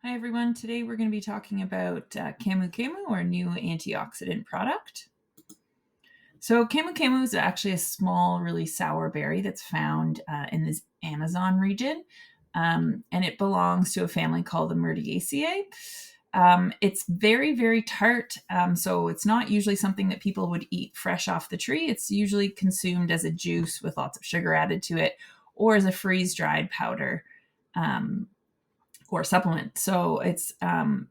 Hi everyone, today we're going to be talking about Camu-Camu, our new antioxidant product. So Camu-Camu is actually a small, really sour berry that's found in this Amazon region, and it belongs to a family called the Myrtaceae. It's very, very tart, so it's not usually something that people would eat fresh off the tree. It's usually consumed as a juice with lots of sugar added to it, or as a freeze-dried powder. Or supplement. So it's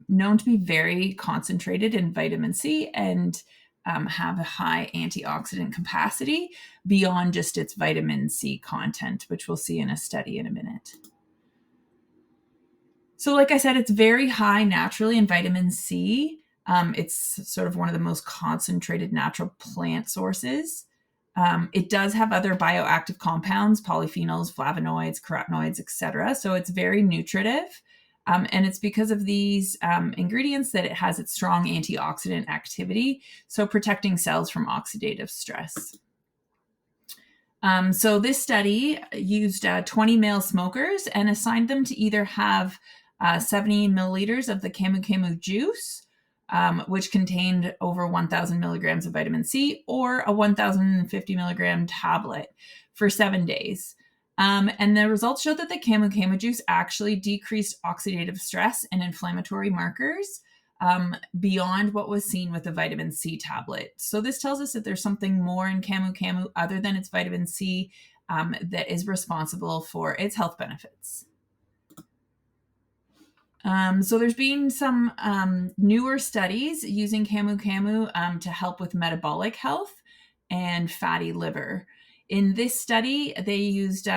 known to be very concentrated in vitamin C and have a high antioxidant capacity beyond just its vitamin C content, which we'll see in a study in a minute. So, like I said, it's very high naturally in vitamin C. It's sort of one of the most concentrated natural plant sources. It does have other bioactive compounds, polyphenols, flavonoids, carotenoids, etc. So it's very nutritive. And it's because of these ingredients that it has its strong antioxidant activity, so protecting cells from oxidative stress. So this study used 20 male smokers and assigned them to either have 70 milliliters of the Camu-Camu juice, which contained over 1,000 milligrams of vitamin C, or a 1,050 milligram tablet for 7 days. And the results showed that the Camu-Camu juice actually decreased oxidative stress and inflammatory markers beyond what was seen with the vitamin C tablet. So this tells us that there's something more in Camu-Camu other than its vitamin C that is responsible for its health benefits. So there's been some newer studies using Camu-Camu to help with metabolic health and fatty liver. In this study, they used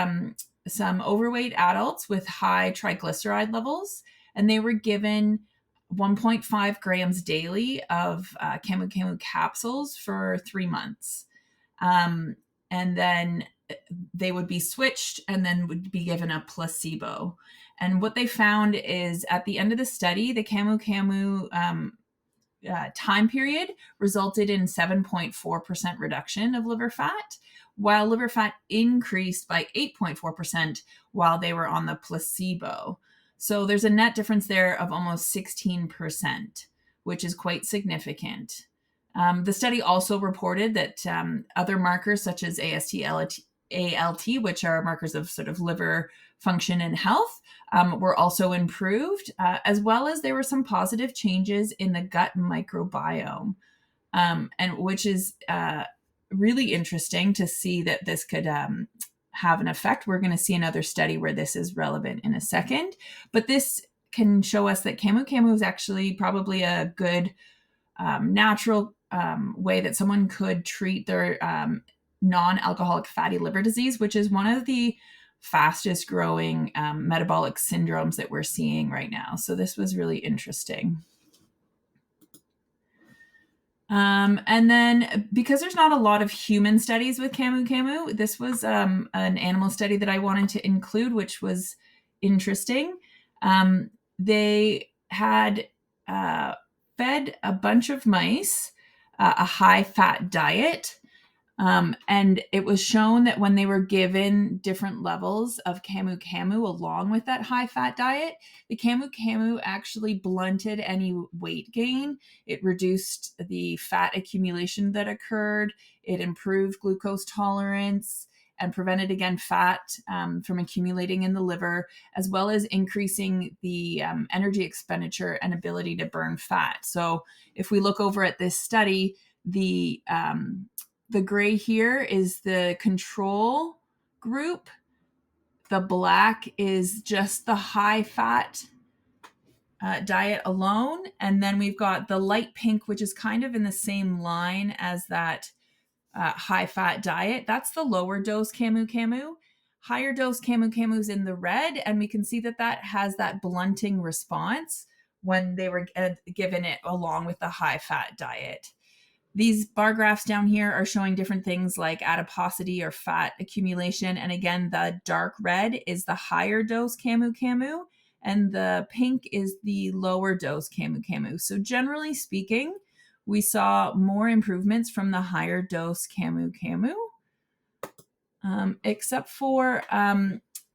some overweight adults with high triglyceride levels, and they were given 1.5 grams daily of Camu-Camu capsules for 3 months. And then they would be switched and then would be given a placebo. And what they found is at the end of the study, the Camu-Camu time period resulted in 7.4% reduction of liver fat, while liver fat increased by 8.4% while they were on the placebo. So there's a net difference there of almost 16%, which is quite significant. The study also reported that other markers such as ALT, which are markers of sort of liver function and health, were also improved, as well as there were some positive changes in the gut microbiome, and which is really interesting to see that this could have an effect. We're going to see another study where this is relevant in a second, but this can show us that Camu-Camu is actually probably a good natural way that someone could treat their non-alcoholic fatty liver disease, which is one of the fastest growing metabolic syndromes that we're seeing right now. So this was really interesting. And then because there's not a lot of human studies with Camu-Camu, this was an animal study that I wanted to include, which was interesting. They had fed a bunch of mice a high-fat diet, and it was shown that when they were given different levels of Camu-Camu along with that high-fat diet, the Camu-Camu actually blunted any weight gain. It reduced the fat accumulation that occurred. It improved glucose tolerance and prevented, again, fat from accumulating in the liver, as well as increasing the energy expenditure and ability to burn fat. So if we look over at this study, the gray here is the control group. The black is just the high fat diet alone. And then we've got the light pink, which is kind of in the same line as that high fat diet. That's the lower dose Camu-Camu. Higher dose Camu-Camu is in the red. And we can see that that has that blunting response when they were given it along with the high fat diet. These bar graphs down here are showing different things like adiposity or fat accumulation. And again, the dark red is the higher dose Camu-Camu, and the pink is the lower dose Camu-Camu. So generally speaking, we saw more improvements from the higher dose Camu-Camu, except for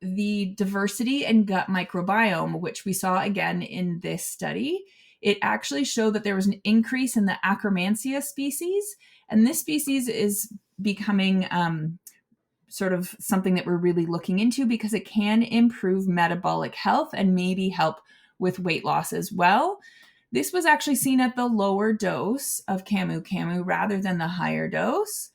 the diversity in gut microbiome, which we saw again in this study. It actually showed that there was an increase in the Akkermansia species, and this species is becoming sort of something that we're really looking into because it can improve metabolic health and maybe help with weight loss as well. This was actually seen at the lower dose of Camu-Camu rather than the higher dose.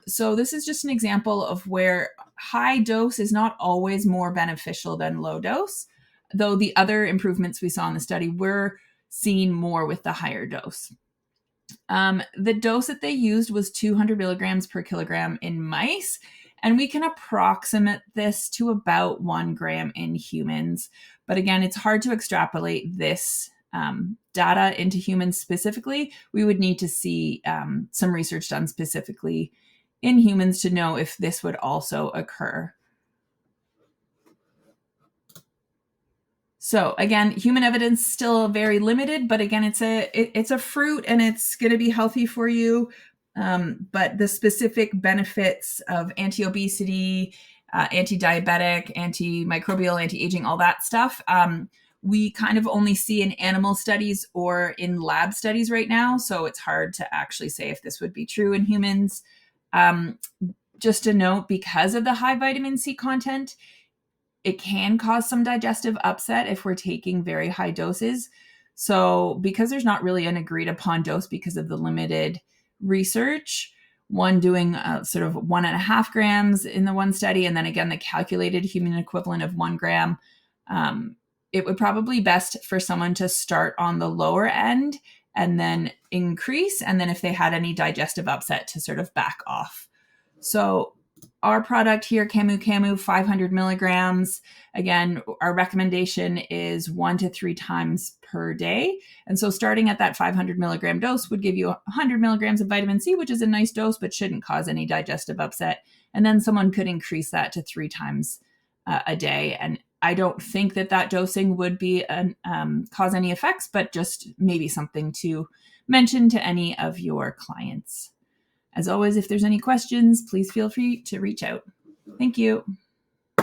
So this is just an example of where high dose is not always more beneficial than low dose, though the other improvements we saw in the study were seen more with the higher dose. The dose that they used was 200 milligrams per kilogram in mice, and we can approximate this to about 1 gram in humans. But again, it's hard to extrapolate this data into humans specifically. We would need to see some research done specifically in humans to know if this would also occur. So again, human evidence still very limited, but again, it's a fruit and it's going to be healthy for you. But the specific benefits of anti-obesity, anti-diabetic, antimicrobial, anti-aging, all that stuff, we kind of only see in animal studies or in lab studies right now. So it's hard to actually say if this would be true in humans. Just a note, because of the high vitamin C content, it can cause some digestive upset if we're taking very high doses. So because there's not really an agreed upon dose because of the limited research, one doing sort of 1.5 grams in the one study, and then again, the calculated human equivalent of 1 gram, it would probably best for someone to start on the lower end and then increase. And then if they had any digestive upset, to sort of back off. So our product here, Camu-Camu, 500 milligrams. Again, our recommendation is 1 to 3 times per day. And so starting at that 500 milligram dose would give you 100 milligrams of vitamin C, which is a nice dose, but shouldn't cause any digestive upset. And then someone could increase that to 3 times a day. And I don't think that dosing would be cause any effects, but just maybe something to mention to any of your clients. As always, if there's any questions, please feel free to reach out. Thank you.